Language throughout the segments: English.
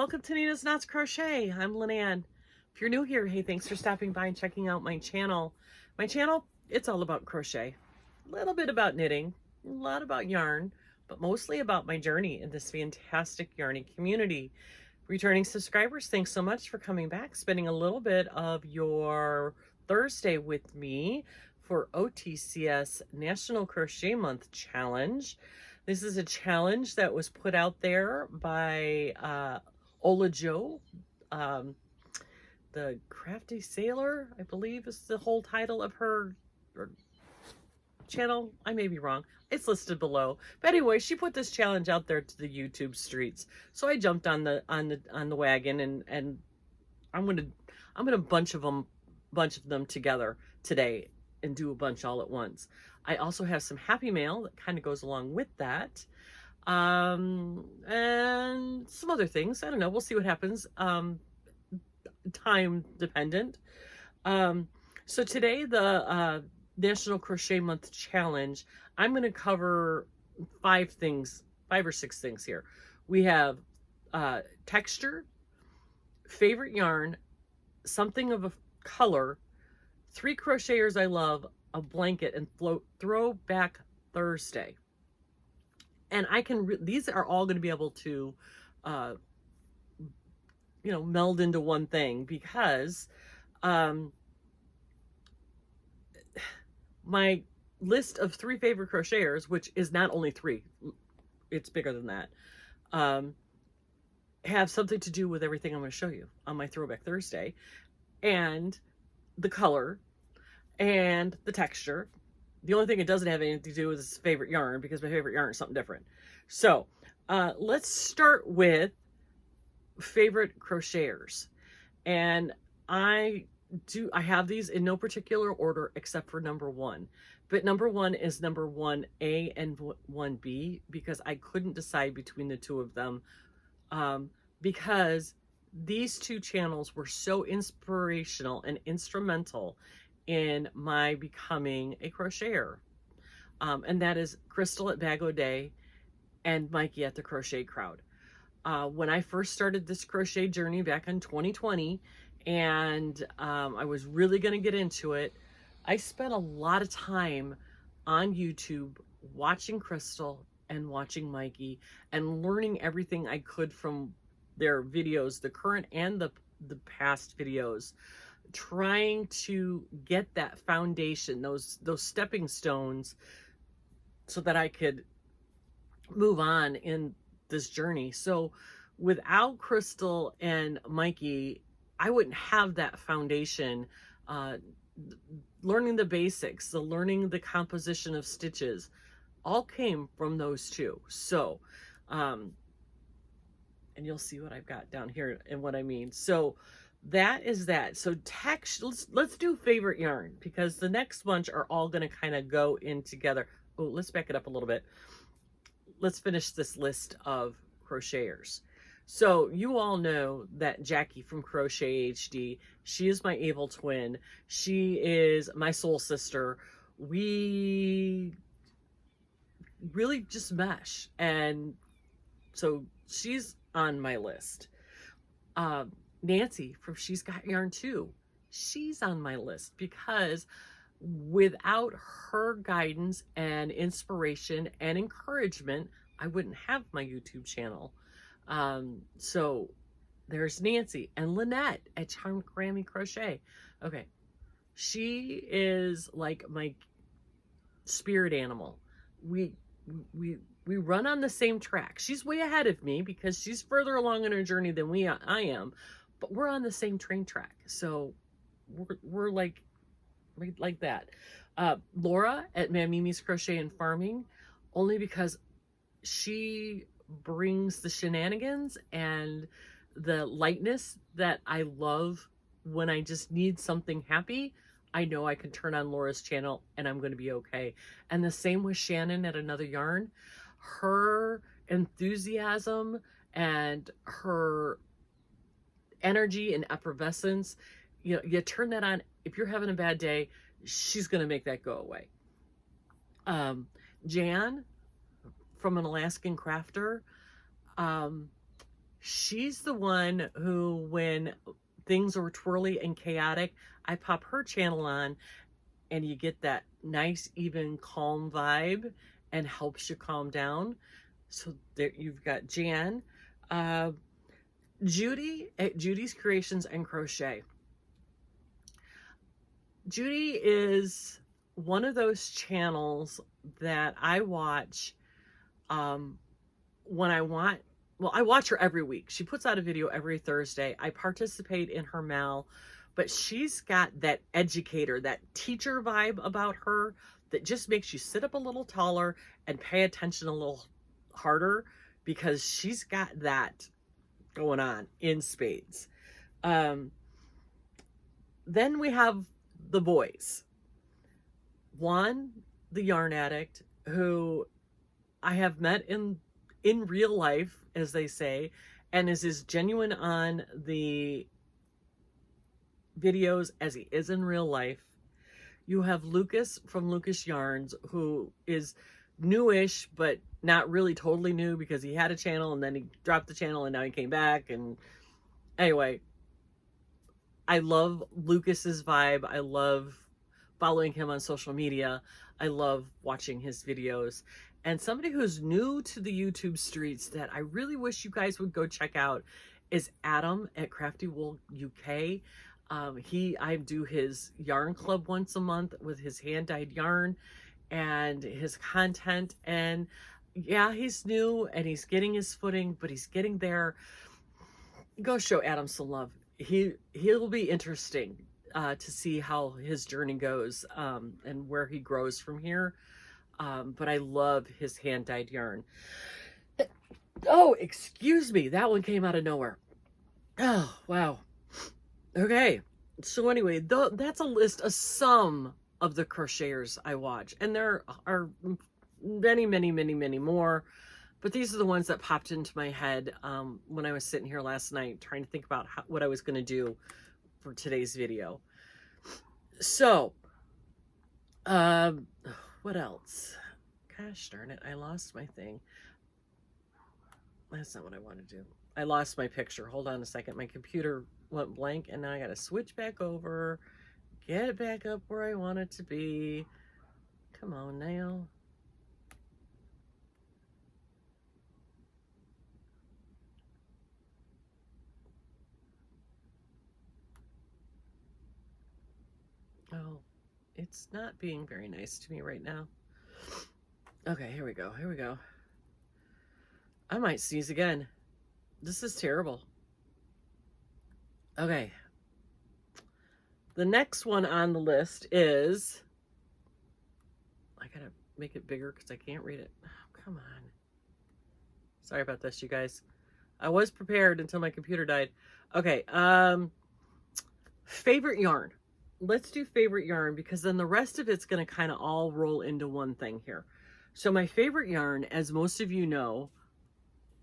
welcome to Nina's Knots Crochet. I'm Lynanne. If you're new here, hey, thanks for stopping by and checking out my channel. My channel, it's all about crochet. A little bit about knitting, a lot about yarn, but mostly about my journey in this fantastic yarny community. Returning subscribers, thanks so much for coming back, spending a little bit of your Thursday with me for OTCS National Crochet Month Challenge. This is a challenge that was put out there by Ola Jo, the Crafty Sailor, I believe is the whole title of her channel. I may be wrong. It's listed below. But anyway, she put this challenge out there to the YouTube streets. So I jumped on the wagon, and I'm gonna bunch of them together today and do a bunch all at once. I also have some happy mail that kind of goes along with that. And some other things. I don't know. We'll see what happens. Time dependent. So today, the National Crochet Month Challenge, I'm going to cover 5 or 6 things here. We have texture, favorite yarn, something of a color, 3 crocheters I love, a blanket, and Throwback Thursday. And I can, these are all going to be able to, meld into one thing, because my list of 3 favorite crocheters, which is not only 3, it's bigger than that, have something to do with everything I'm going to show you on my Throwback Thursday, and the color, and the texture. The only thing it doesn't have anything to do with is favorite yarn, because my favorite yarn is something different. So let's start with favorite crocheters. And I have these in no particular order except for number 1. But number 1 is number 1A and 1B, because I couldn't decide between the 2 of them, because these 2 channels were so inspirational and instrumental in my becoming a crocheter. And that is Crystal at Bag O' Day and Mikey at the Crochet Crowd. When I first started this crochet journey back in 2020, and I was really going to get into it, I spent a lot of time on YouTube watching Crystal and watching Mikey and learning everything I could from their videos, the current and the past videos, trying to get that foundation, those stepping stones, so that I could move on in this journey. So without Crystal and Mikey, I wouldn't have that foundation. Learning the basics, learning the composition of stitches, all came from those 2. So, and you'll see what I've got down here and what I mean. So that is that. So let's do favorite yarn, because the next bunch are all going to kind of go in together. Oh, let's back it up a little bit. Let's finish this list of crocheters. So you all know that Jackie from Crochet HD, she is my evil twin. She is my soul sister. We really just mesh. And so she's on my list. Nancy from She's Got Yarn Too, she's on my list, because without her guidance and inspiration and encouragement, I wouldn't have my YouTube channel. So there's Nancy. And Lynette at Charmed Grammy Crochet. Okay, she is like my spirit animal. We run on the same track. She's way ahead of me because she's further along in her journey than I am, but we're on the same train track. So we're like that. Laura at Mimi's Crochet and Farming, only because she brings the shenanigans and the lightness that I love. When I just need something happy, I know I can turn on Laura's channel and I'm going to be okay. And the same with Shannon at Another Yarn. Her enthusiasm and her energy and effervescence, you turn that on. If you're having a bad day, she's going to make that go away. Jan from An Alaskan Crafter, She's the one who, when things are twirly and chaotic, I pop her channel on and you get that nice, even, calm vibe and helps you calm down. So there you've got Jan, Judy at Judy's Creations and Crochet. Judy is one of those channels that I watch when I want, well, I watch her every week. She puts out a video every Thursday. I participate in her mail, but she's got that educator, that teacher vibe about her that just makes you sit up a little taller and pay attention a little harder, because she's got that going on in spades. Then we have the boys. Juan, the yarn addict, who I have met in real life, as they say, and is as genuine on the videos as he is in real life. You have Lucas from Lucas Yarns, who is newish, but not really totally new, because he had a channel and then he dropped the channel and now he came back. And anyway, I love Lucas's vibe. I love following him on social media. I love watching his videos. And somebody who's new to the YouTube streets that I really wish you guys would go check out is Adam at Crafty Wool UK. I do his yarn club once a month with his hand-dyed yarn and his content. And yeah, he's new and he's getting his footing, but he's getting there. Go show Adam some love. He'll be interesting to see how his journey goes and where he grows from here. But I love his hand-dyed yarn. Oh, excuse me. That one came out of nowhere. Oh, wow. Okay. So anyway, that's a list of some of the crocheters I watch. And there are many, many, many, many more. But these are the ones that popped into my head when I was sitting here last night trying to think about what I was going to do for today's video. So, what else? Gosh darn it, I lost my thing. That's not what I want to do. I lost my picture. Hold on a second. My computer went blank and now I got to switch back over, get it back up where I want it to be. Come on now. Oh, it's not being very nice to me right now. Okay, here we go. Here we go. I might sneeze again. This is terrible. Okay. The next one on the list is, I gotta make it bigger because I can't read it. Oh, come on. Sorry about this, you guys. I was prepared until my computer died. Okay. Favorite yarn. Let's do favorite yarn, because then the rest of it's going to kind of all roll into one thing here. So my favorite yarn, as most of you know,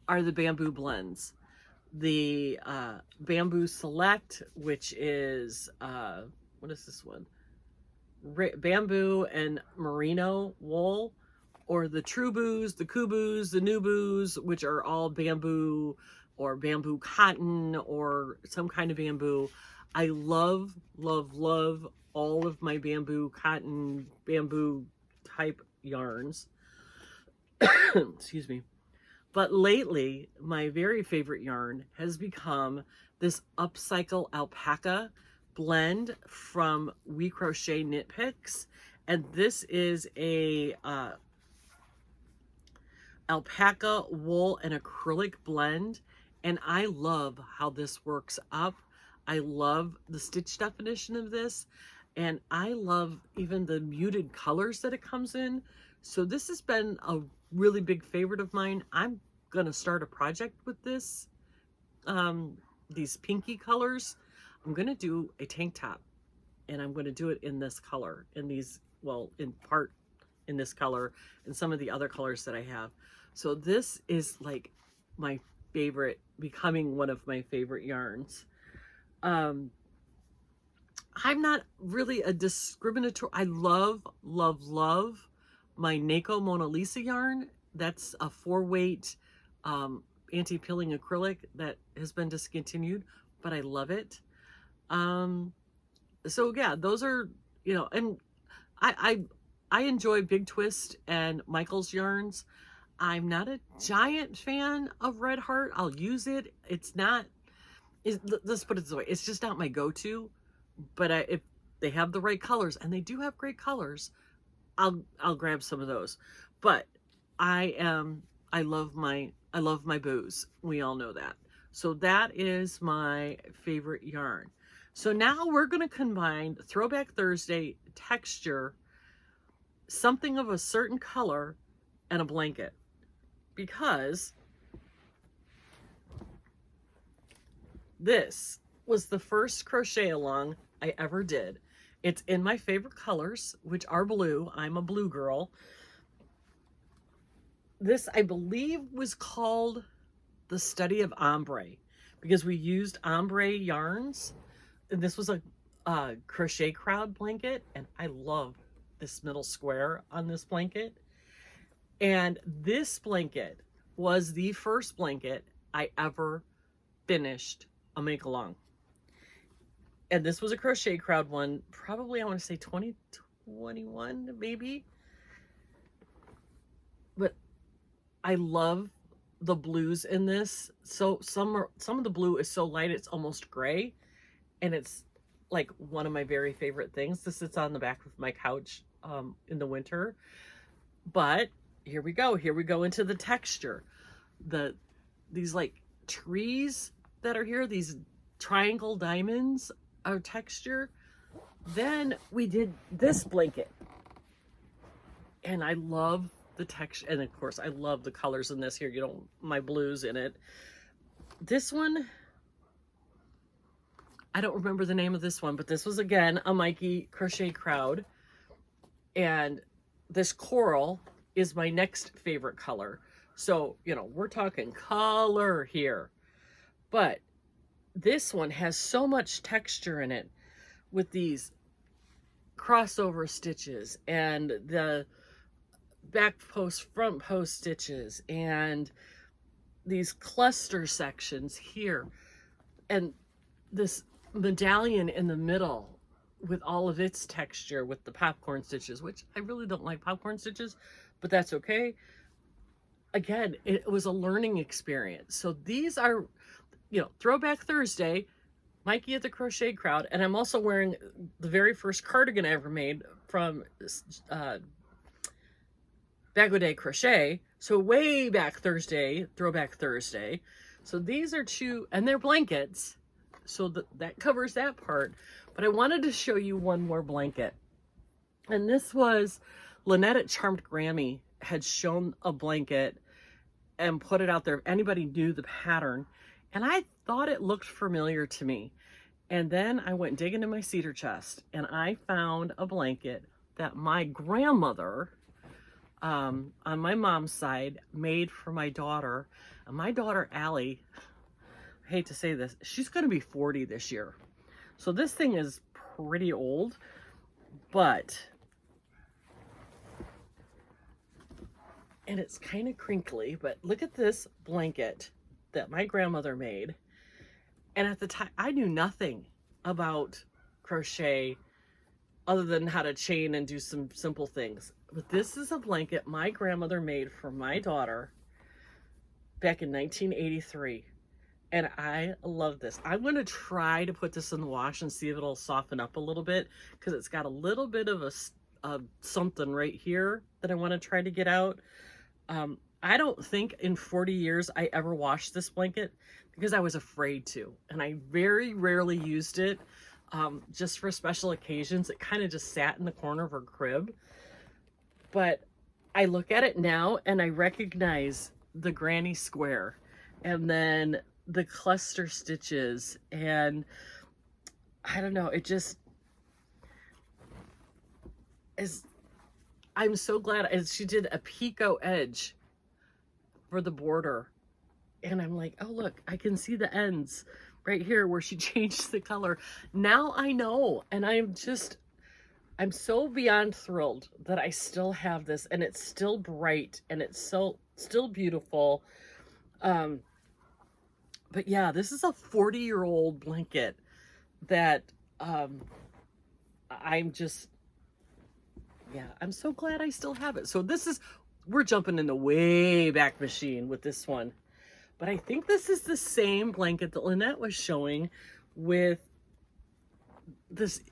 are the bamboo blends. The Bamboo Select, which is, what is this one? Bamboo and merino wool, or the True Boos, the Kubus, the New Boos, which are all bamboo or bamboo cotton or some kind of bamboo. I love, love, love all of my bamboo cotton, bamboo type yarns. Excuse me. But lately, my very favorite yarn has become this Upcycle Alpaca blend from We Crochet Knit Picks. And this is a alpaca, wool, and acrylic blend. And I love how this works up. I love the stitch definition of this. And I love even the muted colors that it comes in. So this has been a really big favorite of mine. I'm going to start a project with this. These pinky colors. I'm going to do a tank top. And I'm going to do it in this color. In these, well, in part in this color. And some of the other colors that I have. So this is like my favorite, becoming one of my favorite yarns. I'm not really a discriminatory. I love, love, love my Nako Mona Lisa yarn. That's a 4-weight anti-peeling acrylic that has been discontinued, but I love it. So yeah, those are, you know, and I enjoy Big Twist and Michael's yarns. I'm not a giant fan of Red Heart. I'll use it. It's not, let's put it this way, it's just not my go-to. But if they have the right colors, and they do have great colors, I'll grab some of those. But I love my booze. We all know that. So that is my favorite yarn. So now we're going to combine Throwback Thursday texture, something of a certain color, and a blanket, because this was the first crochet along I ever did. It's in my favorite colors, which are blue. I'm a blue girl. This, I believe, was called The Study of Ombre, because we used ombre yarns. And this was a crochet crowd blanket, and I love this middle square on this blanket. And this blanket was the first blanket I ever finished a make along. And this was a crochet crowd one, probably I want to say 2021 maybe. But I love the blues in this. So some of the blue is so light it's almost gray, and it's like one of my very favorite things. This sits on the back of my couch in the winter. But here we go into the texture. These like trees that are here, these triangle diamonds are texture. Then we did this blanket, and I love the texture, and of course I love the colors in this here, you know, my blues in it. This one, I don't remember the name of this one, but this was again a Mikey crochet crowd, and this coral is my next favorite color. So, you know, we're talking color here. But this one has so much texture in it with these crossover stitches and the back post, front post stitches, and these cluster sections here, and this medallion in the middle with all of its texture with the popcorn stitches, which I really don't like popcorn stitches, but that's okay. Again, it was a learning experience. So these are, you know, Throwback Thursday, Mikey at the Crochet Crowd, and I'm also wearing the very first cardigan I ever made from Bag O' Day Crochet. So way back Thursday, Throwback Thursday. So these are two, and they're blankets. So that covers that part. But I wanted to show you one more blanket. And this was Lynette at Charmed Grammy had shown a blanket and put it out there. Anybody knew the pattern. And I thought it looked familiar to me. And then I went digging in my cedar chest, and I found a blanket that my grandmother, on my mom's side, made for my daughter. And my daughter, Allie, I hate to say this, she's going to be 40 this year. So this thing is pretty old, but, and it's kind of crinkly, but look at this blanket that my grandmother made. And at the time, I knew nothing about crochet other than how to chain and do some simple things. But this is a blanket my grandmother made for my daughter back in 1983. And I love this. I'm going to try to put this in the wash and see if it'll soften up a little bit, because it's got a little bit of a something right here that I want to try to get out. I don't think in 40 years I ever washed this blanket because I was afraid to. And I very rarely used it just for special occasions. It kind of just sat in the corner of her crib. But I look at it now and I recognize the granny square and then the cluster stitches, and I don't know, it just is. I'm so glad she did a picot edge for the border, and I'm like, oh look, I can see the ends right here where she changed the color. Now I know, and I'm so beyond thrilled that I still have this, and it's still bright, and it's still beautiful. But yeah, this is a 40-year-old blanket that I'm just, yeah, I'm so glad I still have it. So this is, we're jumping in the way back machine with this one. But I think this is the same blanket that Lynette was showing with this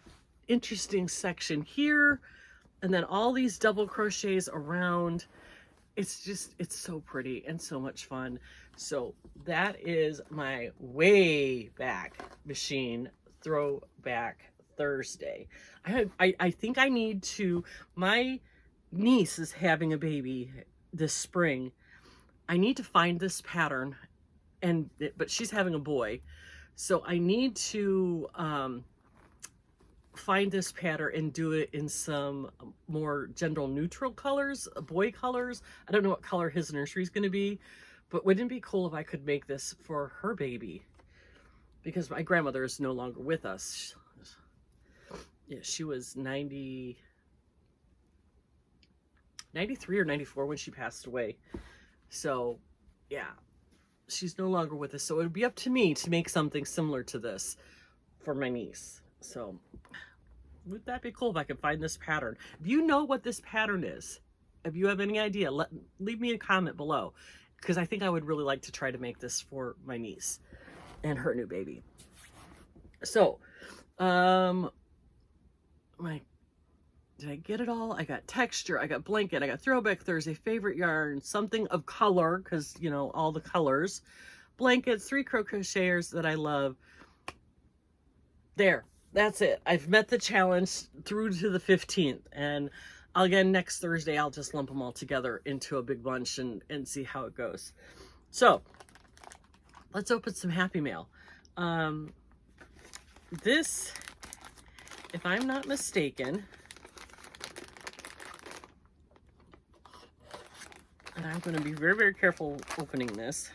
interesting section here. And then all these double crochets around. It's just, it's so pretty and so much fun. So that is my way back machine Throwback Thursday. I think I need to, my niece is having a baby this spring. I need to find this pattern, but she's having a boy. So I need to find this pattern and do it in some more gender neutral colors, boy colors. I don't know what color his nursery is going to be, but wouldn't it be cool if I could make this for her baby? Because my grandmother is no longer with us. Yeah, she was 93 or 94 when she passed away. So yeah, she's no longer with us. So it would be up to me to make something similar to this for my niece. So would that be cool if I could find this pattern? If you know what this pattern is, if you have any idea, leave me a comment below, because I think I would really like to try to make this for my niece and her new baby. So, did I get it all? I got texture, I got blanket, I got Throwback Thursday, favorite yarn, something of color, because, you know, all the colors, blankets, 3 crocheters that I love. There, that's it. I've met the challenge through to the 15th, and again, next Thursday, I'll just lump them all together into a big bunch and see how it goes. So, let's open some Happy Mail. This, if I'm not mistaken, and I'm going to be very, very careful opening this.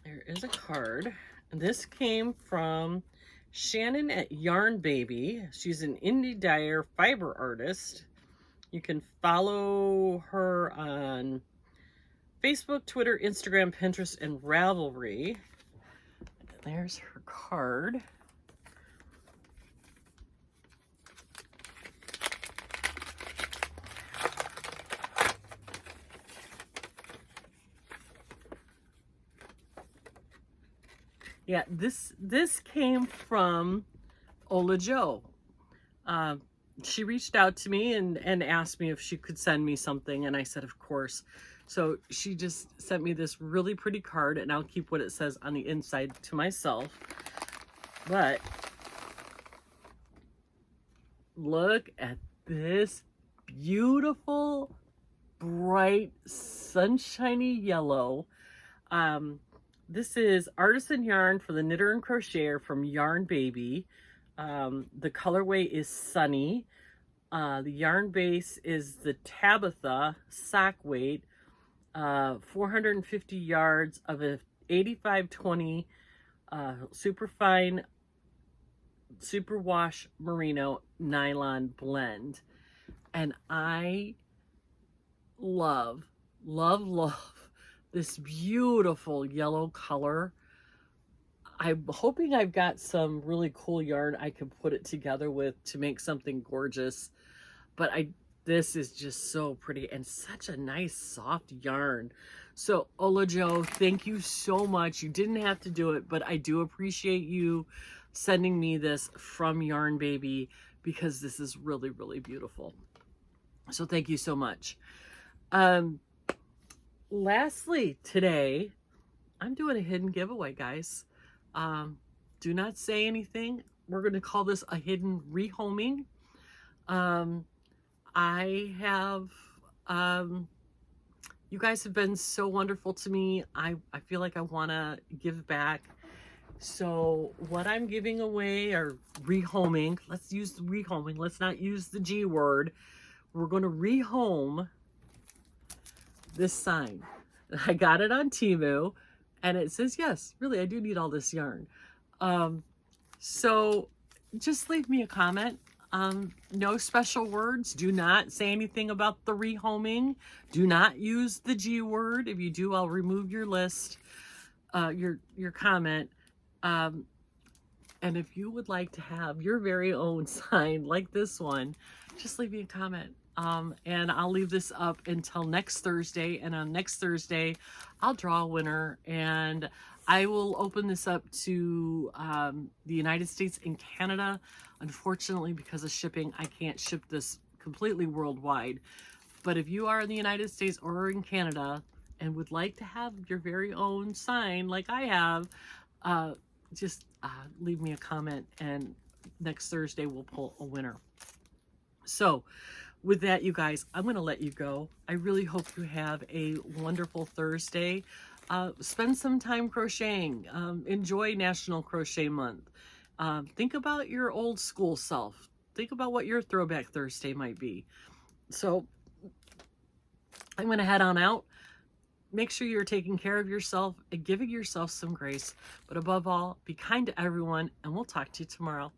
There is a card. This came from Shannon at Yarn Baby. She's an indie dyer fiber artist. You can follow her on Facebook, Twitter, Instagram, Pinterest, and Ravelry. There's her card. Yeah, this came from Ola Jo. She reached out to me and asked me if she could send me something, and I said, of course. So she just sent me this really pretty card, and I'll keep what it says on the inside to myself. But look at this beautiful, bright, sunshiny yellow. This is Artisan Yarn for the Knitter and Crocheter from Yarn Baby. The colorway is Sunny. The yarn base is the Tabitha sock weight, 450 yards of a 8520 super fine superwash merino nylon blend. And I love this beautiful yellow color. I'm hoping I've got some really cool yarn I can put it together with to make something gorgeous. But this is just so pretty and such a nice soft yarn. So Ola Jo, thank you so much. You didn't have to do it, but I do appreciate you sending me this from Yarn Baby, because this is really, really beautiful. So thank you so much. Lastly, today, I'm doing a hidden giveaway, guys. Do not say anything. We're going to call this a hidden rehoming. I have, you guys have been so wonderful to me. I feel like I want to give back. So what I'm giving away are rehoming. Let's use the rehoming. Let's not use the G word. We're going to rehome this sign. I got it on Temu, and it says, yes, really, I do need all this yarn. So just leave me a comment. No special words. Do not say anything about the rehoming. Do not use the G word. If you do, I'll remove your list, your comment. And if you would like to have your very own sign like this one, just leave me a comment. And I'll leave this up until next Thursday. And on next Thursday, I'll draw a winner. And I will open this up to the United States and Canada. Unfortunately, because of shipping, I can't ship this completely worldwide. But if you are in the United States or in Canada and would like to have your very own sign like I have, just leave me a comment, and next Thursday we'll pull a winner. So with that, you guys, I'm going to let you go. I really hope you have a wonderful Thursday. Spend some time crocheting. Enjoy National Crochet Month. Think about your old school self. Think about what your Throwback Thursday might be. So I'm going to head on out. Make sure you're taking care of yourself and giving yourself some grace. But above all, be kind to everyone, and we'll talk to you tomorrow.